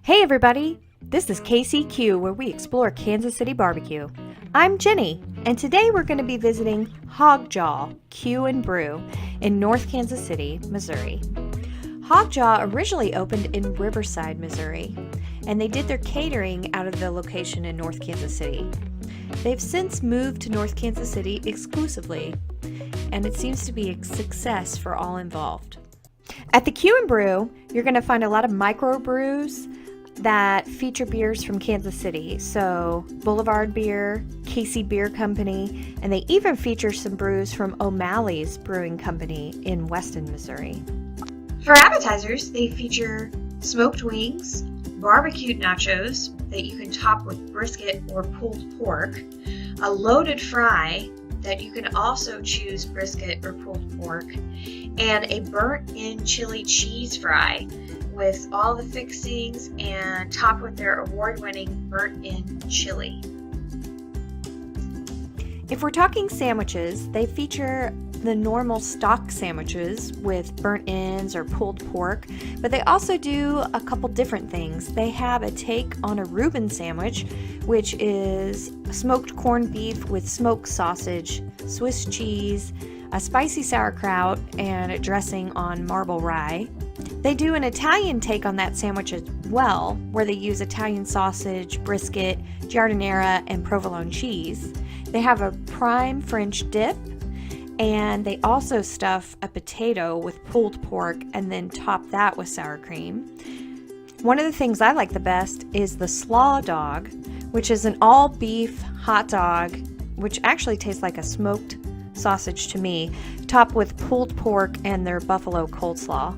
Hey everybody, this is KCQUE where we explore Kansas City barbecue. I'm Jenny, and today we're going to be visiting Hawg Q and Brew in North Kansas City, Missouri. Hawg originally opened in Riverside, Missouri, and they did their catering out of the location in North Kansas City. They've since moved to North Kansas City exclusively, and it seems to be a success for all involved. At the Q and Brew, you're going to find a lot of microbrews that feature beers from Kansas City, so Boulevard Beer, Casey Beer Company, and they even feature some brews from O'Malley's Brewing Company in Weston, Missouri. For appetizers, they feature smoked wings, barbecued nachos that you can top with brisket or pulled pork, a loaded fry that you can also choose brisket or pulled pork, and a burnt-in chili cheese fry with all the fixings and topped with their award-winning burnt-in chili. If we're talking sandwiches, they feature the normal stock sandwiches with burnt ends or pulled pork, but they also do a couple different things. They have a take on a Reuben sandwich, which is smoked corned beef with smoked sausage, Swiss cheese, a spicy sauerkraut, and a dressing on marble rye. They do an Italian take on that sandwich as well, where they use Italian sausage, brisket, giardiniera, and provolone cheese. They have a prime French dip, and they also stuff a potato with pulled pork and then top that with sour cream. One of the things I like the best is the slaw dog, which is an all-beef hot dog, which actually tastes like a smoked sausage to me, topped with pulled pork and their buffalo coleslaw.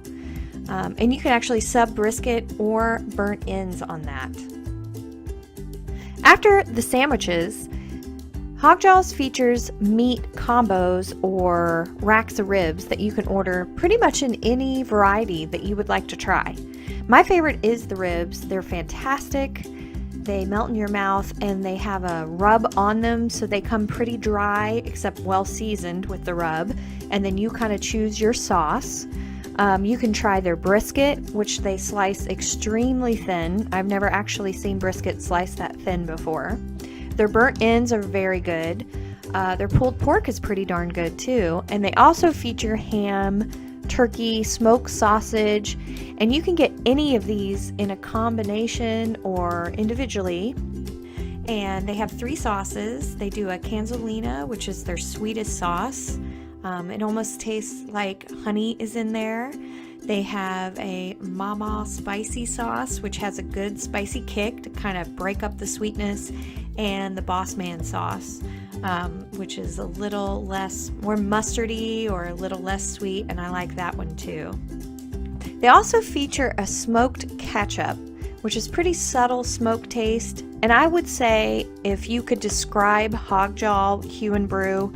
And you can actually sub brisket or burnt ends on that. After the sandwiches, Hawg features meat combos or racks of ribs that you can order pretty much in any variety that you would like to try. My favorite is the ribs. They're fantastic. They melt in your mouth and they have a rub on them, so they come pretty dry except well seasoned with the rub, and then you kind of choose your sauce. You can try their brisket, which they slice extremely thin. I've never actually seen brisket sliced that thin before. Their burnt ends are very good. Their pulled pork is pretty darn good too. And they also feature ham, turkey, smoked sausage, and you can get any of these in a combination or individually. And they have 3 sauces. They do a canzolina, which is their sweetest sauce. It almost tastes like honey is in there. They have a mama spicy sauce, which has a good spicy kick to kind of break up the sweetness, and the Boss Man sauce, which is a little less, more mustardy or a little less sweet, and I like that one too. They also feature a smoked ketchup, which is pretty subtle smoke taste, and I would say if you could describe Hawg Q and Brew,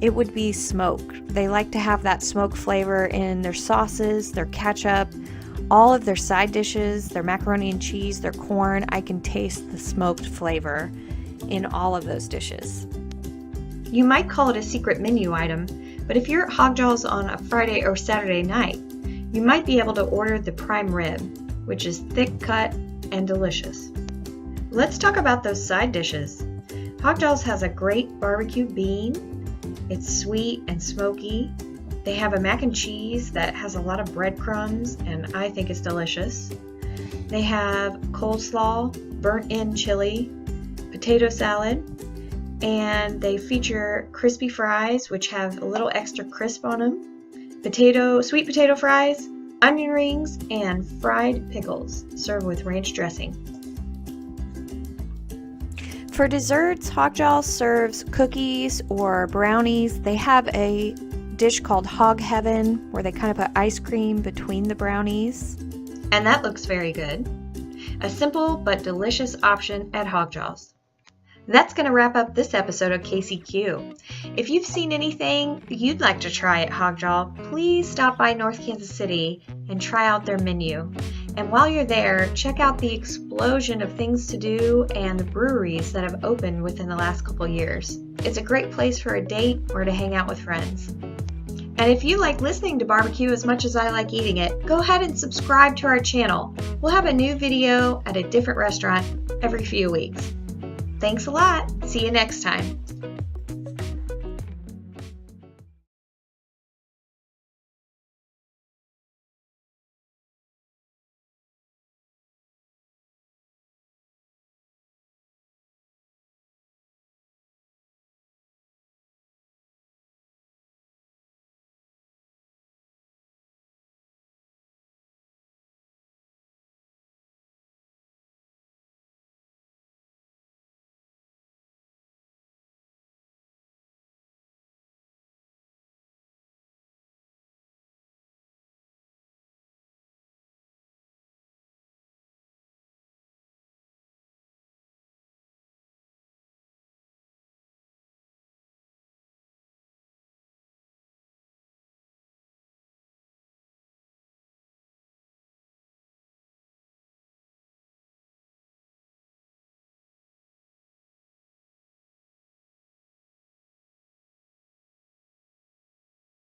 it would be smoke. They like to have that smoke flavor in their sauces, their ketchup, all of their side dishes, their macaroni and cheese, their corn. I can taste the smoked flavor in all of those dishes. You might call it a secret menu item, but if you're at Hawg on a Friday or Saturday night, you might be able to order the prime rib, which is thick cut and delicious. Let's talk about those side dishes. Hawg has a great barbecue bean. It's sweet and smoky. They have a mac and cheese that has a lot of breadcrumbs, and I think it's delicious. They have coleslaw, burnt-in chili, potato salad, and they feature crispy fries, which have a little extra crisp on them, sweet potato fries, onion rings, and fried pickles, served with ranch dressing. For desserts, Hawg serves cookies or brownies. They have a dish called Hog Heaven, where they kind of put ice cream between the brownies. And that looks very good. A simple but delicious option at Hawg That's going to wrap up this episode of KCQUE. If you've seen anything you'd like to try at Hawg please stop by North Kansas City and try out their menu. And while you're there, check out the explosion of things to do and the breweries that have opened within the last couple years. It's a great place for a date or to hang out with friends. And if you like listening to barbecue as much as I like eating it, go ahead and subscribe to our channel. We'll have a new video at a different restaurant every few weeks. Thanks a lot. See you next time.